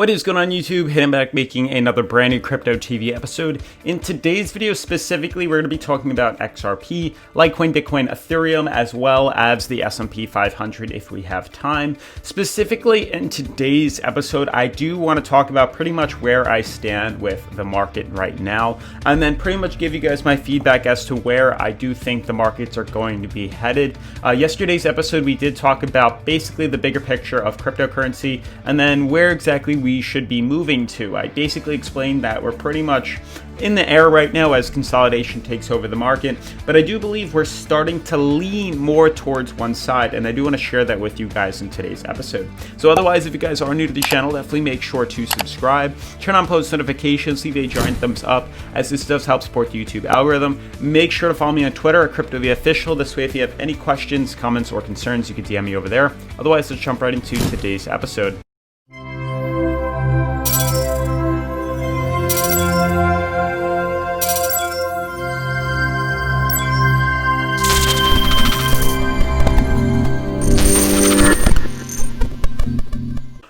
What is going on YouTube? Hitting back making another brand new Crypto TV episode. In today's video specifically, we're going to be talking about XRP, Litecoin, Bitcoin, Ethereum, as well as the S&P 500 if we have time. Specifically in today's episode, I do want to talk about pretty much where I stand with the market right now, and then pretty much give you guys my feedback as to where I do think the markets are going to be headed. Yesterday's episode, we did talk about basically the bigger picture of cryptocurrency, and then where exactly we should be moving to. I basically explained that we're pretty much in the air right now as consolidation takes over the market, but I do believe we're starting to lean more towards one side, and I do want to share that with you guys in today's episode. So otherwise, if you guys are new to the channel, definitely make sure to subscribe, turn on post notifications, leave a giant thumbs up, as this does help support the YouTube algorithm. Make sr to follow me on Twitter at CryptoVOfficial. This way, if you have any questions, comments, or concerns, you can DM me over there. Otherwise, let's jump right into today's episode.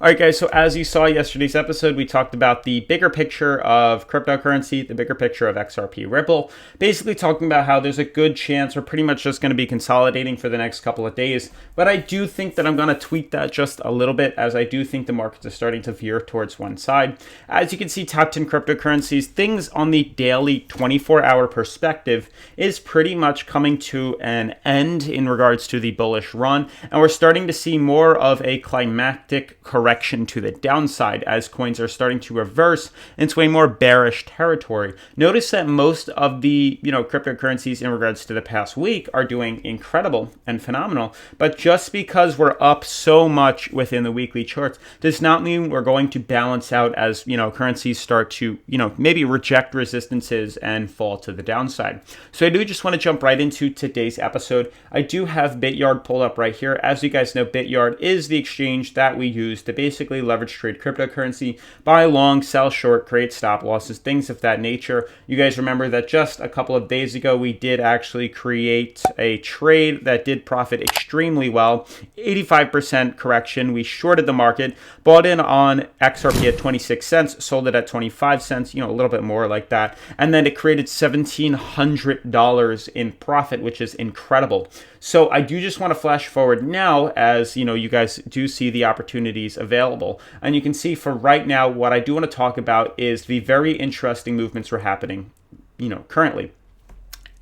Alright guys, so as you saw yesterday's episode, we talked about the bigger picture of cryptocurrency, the bigger picture of XRP Ripple, basically talking about how there's a good chance we're pretty much just going to be consolidating for the next couple of days, but I do think that I'm going to tweak that just a little bit, as I do think the markets are starting to veer towards one side. As you can see, top 10 cryptocurrencies, things on the daily 24-hour perspective is pretty much coming to an end in regards to the bullish run, and we're starting to see more of a climactic correction to the downside as coins are starting to reverse into a more bearish territory. Notice that most of the cryptocurrencies in regards to the past week are doing incredible and phenomenal, but just because we're up so much within the weekly charts does not mean we're going to balance out as currencies start to maybe reject resistances and fall to the downside. So I do just want to jump right into today's episode. I do have Bityard pulled up right here. As you guys know, Bityard is the exchange that we use to basically leverage trade cryptocurrency, buy long, sell short, create stop losses, things of that nature. You guys remember that just a couple of days ago, we did actually create a trade that did profit extremely well, 85% correction. We shorted the market, bought in on XRP at 26 cents, sold it at 25 cents, a little bit more like that. And then it created $1,700 in profit, which is incredible. So I do just want to flash forward now as, you guys do see the opportunities available. And you can see for right now, what I do want to talk about is the very interesting movements are happening, currently.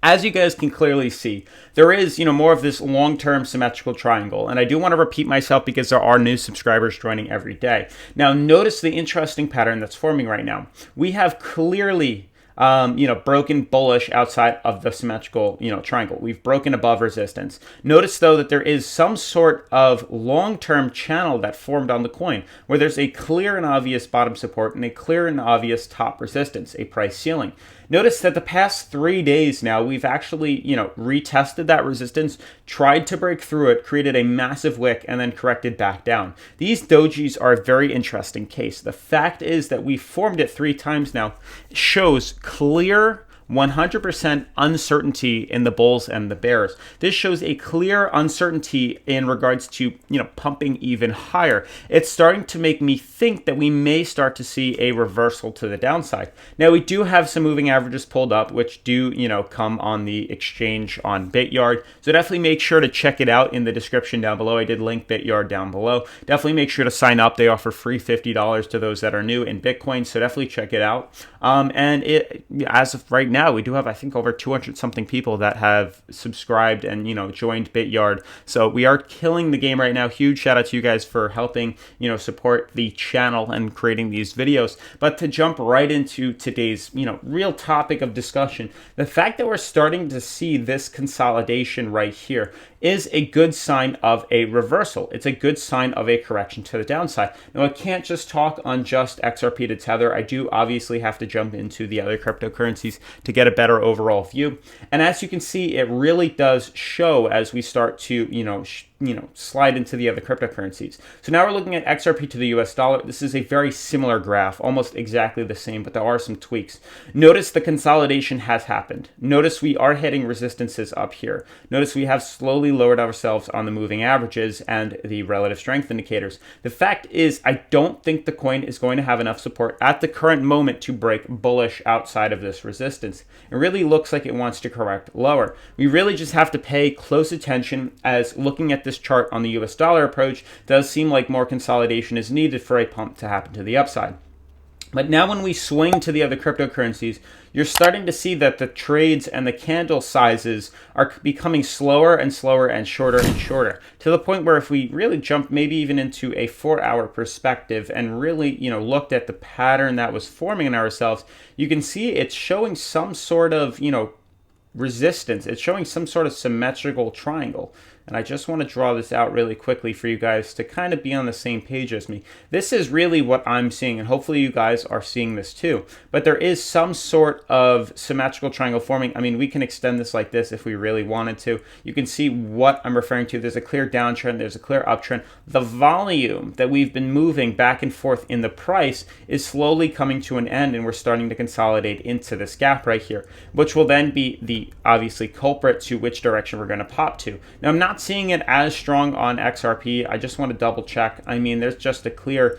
As you guys can clearly see, there is, more of this long-term symmetrical triangle. And I do want to repeat myself because there are new subscribers joining every day. Now, notice the interesting pattern that's forming right now. We have clearly broken bullish outside of the symmetrical, triangle. We've broken above resistance. Notice though that there is some sort of long-term channel that formed on the coin where there's a clear and obvious bottom support and a clear and obvious top resistance, a price ceiling. Notice that the past 3 days now, we've actually, retested that resistance, tried to break through it, created a massive wick, and then corrected back down. These dojis are a very interesting case. The fact is that we formed it 3 times now, shows clear 100% uncertainty in the bulls and the bears. This shows a clear uncertainty in regards to, pumping even higher. It's starting to make me think that we may start to see a reversal to the downside. Now, we do have some moving averages pulled up, which do, come on the exchange on Bityard. So definitely make sure to check it out in the description down below. I did link Bityard down below. Definitely make sure to sign up. They offer free $50 to those that are new in Bitcoin. So definitely check it out. And as of right now, we do have, I think, over 200 something people that have subscribed and, joined Bityard. So we are killing the game right now. Huge shout out to you guys for helping, support the channel and creating these videos. But to jump right into today's, real topic of discussion, the fact that we're starting to see this consolidation right here is a good sign of a reversal. It's a good sign of a correction to the downside. Now, I can't just talk on just XRP to Tether. I do obviously have to jump into the other cryptocurrencies to get a better overall view. And as you can see, it really does show as we start to, slide into the other cryptocurrencies. So now we're looking at XRP to the US dollar. This is a very similar graph, almost exactly the same, but there are some tweaks. Notice the consolidation has happened. Notice we are hitting resistances up here. Notice we have slowly lowered ourselves on the moving averages and the relative strength indicators. The fact is, I don't think the coin is going to have enough support at the current moment to break bullish outside of this resistance. It really looks like it wants to correct lower. We really just have to pay close attention, as looking at this chart on the US dollar approach does seem like more consolidation is needed for a pump to happen to the upside. But now when we swing to the other cryptocurrencies, you're starting to see that the trades and the candle sizes are becoming slower and slower and shorter, to the point where if we really jump maybe even into a 4-hour perspective and really, looked at the pattern that was forming in ourselves, you can see it's showing some sort of, resistance. It's showing some sort of symmetrical triangle. And I just want to draw this out really quickly for you guys to kind of be on the same page as me. This is really what I'm seeing, and hopefully you guys are seeing this too. But there is some sort of symmetrical triangle forming. I mean, we can extend this like this if we really wanted to. You can see what I'm referring to. There's a clear downtrend. There's a clear uptrend. The volume that we've been moving back and forth in the price is slowly coming to an end, and we're starting to consolidate into this gap right here, which will then be the obviously culprit to which direction we're going to pop to. Now, I'm not seeing it as strong on XRP. I just want to double check. I mean, there's just a clear,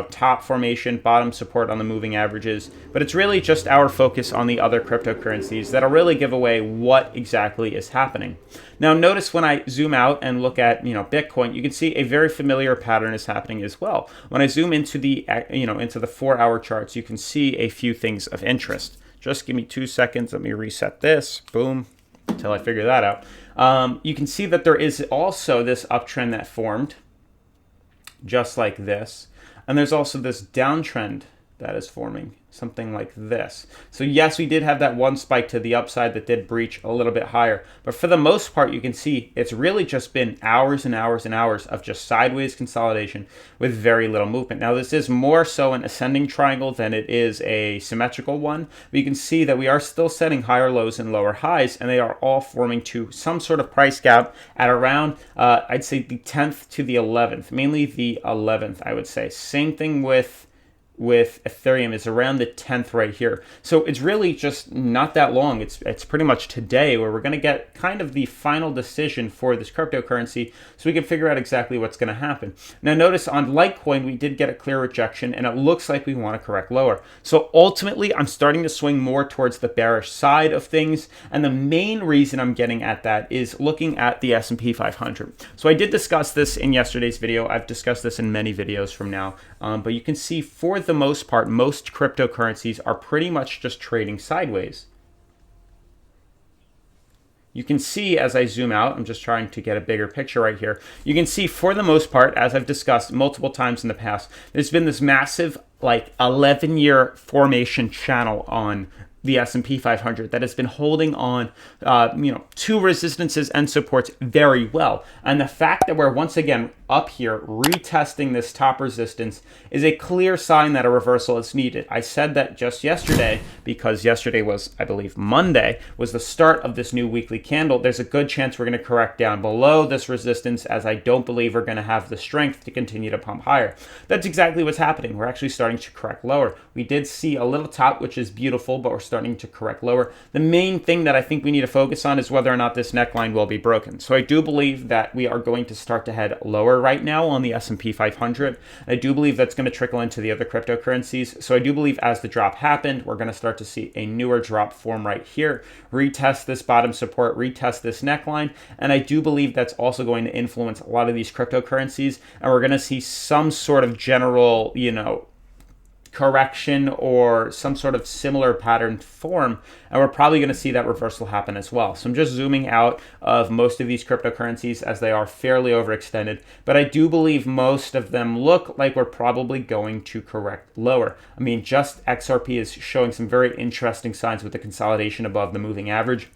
top formation, bottom support on the moving averages, but it's really just our focus on the other cryptocurrencies that'll really give away what exactly is happening. Now, notice when I zoom out and look at, Bitcoin, you can see a very familiar pattern is happening as well. When I zoom into the, into the 4-hour charts, you can see a few things of interest. Just give me 2 seconds. Let me reset this. Boom. Until I figure that out. You can see that there is also this uptrend that formed, just like this. And there's also this downtrend that is forming, something like this. So yes, we did have that one spike to the upside that did breach a little bit higher. But for the most part, you can see it's really just been hours and hours and hours of just sideways consolidation with very little movement. Now, this is more so an ascending triangle than it is a symmetrical one. But you can see that we are still setting higher lows and lower highs, and they are all forming to some sort of price gap at around, I'd say the 10th to the 11th, mainly the 11th, I would say. Same thing with Ethereum, is around the 10th right here. So it's really just not that long. It's pretty much today where we're going to get kind of the final decision for this cryptocurrency, so we can figure out exactly what's going to happen. Now, notice on Litecoin, we did get a clear rejection, and it looks like we want to correct lower. So ultimately, I'm starting to swing more towards the bearish side of things, and the main reason I'm getting at that is looking at the S&P 500. So I did discuss this in yesterday's video. I've discussed this in many videos from now, but you can see for the most part, most cryptocurrencies are pretty much just trading sideways. You can see as I zoom out, I'm just trying to get a bigger picture right here. You can see for the most part, as I've discussed multiple times in the past, there's been this massive 11-year formation channel on the S&P 500 that has been holding on, to resistances and supports very well. And the fact that we're once again up here retesting this top resistance is a clear sign that a reversal is needed. I said that just yesterday because yesterday was, I believe, Monday, was the start of this new weekly candle. There's a good chance we're going to correct down below this resistance, as I don't believe we're going to have the strength to continue to pump higher. That's exactly what's happening. We're actually starting to correct lower. We did see a little top, which is beautiful, but we're starting to correct lower. The main thing that I think we need to focus on is whether or not this neckline will be broken. So I do believe that we are going to start to head lower right now on the S&P 500. I do believe that's going to trickle into the other cryptocurrencies. So I do believe as the drop happened, we're going to start to see a newer drop form right here, retest this bottom support, retest this neckline. And I do believe that's also going to influence a lot of these cryptocurrencies. And we're going to see some sort of general, correction or some sort of similar pattern form, and we're probably going to see that reversal happen as well. So I'm just zooming out of most of these cryptocurrencies as they are fairly overextended, but I do believe most of them look like we're probably going to correct lower. I mean, just XRP is showing some very interesting signs with the consolidation above the moving average.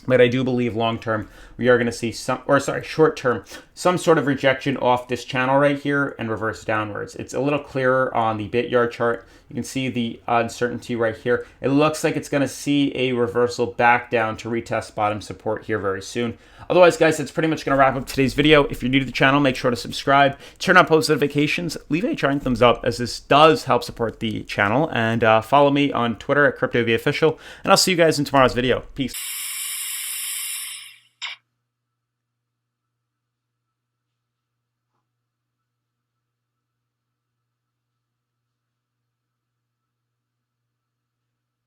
But I do believe long term we are going to see short term, some sort of rejection off this channel right here and reverse downwards. It's a little clearer on the bit-yard chart. You can see the uncertainty right here. It looks like it's going to see a reversal back down to retest bottom support here very soon. Otherwise, guys, that's pretty much going to wrap up today's video. If you're new to the channel, make sure to subscribe, turn on post notifications, leave a giant thumbs up as this does help support the channel, and follow me on Twitter at CryptoVOfficial, and I'll see you guys in tomorrow's video. Peace.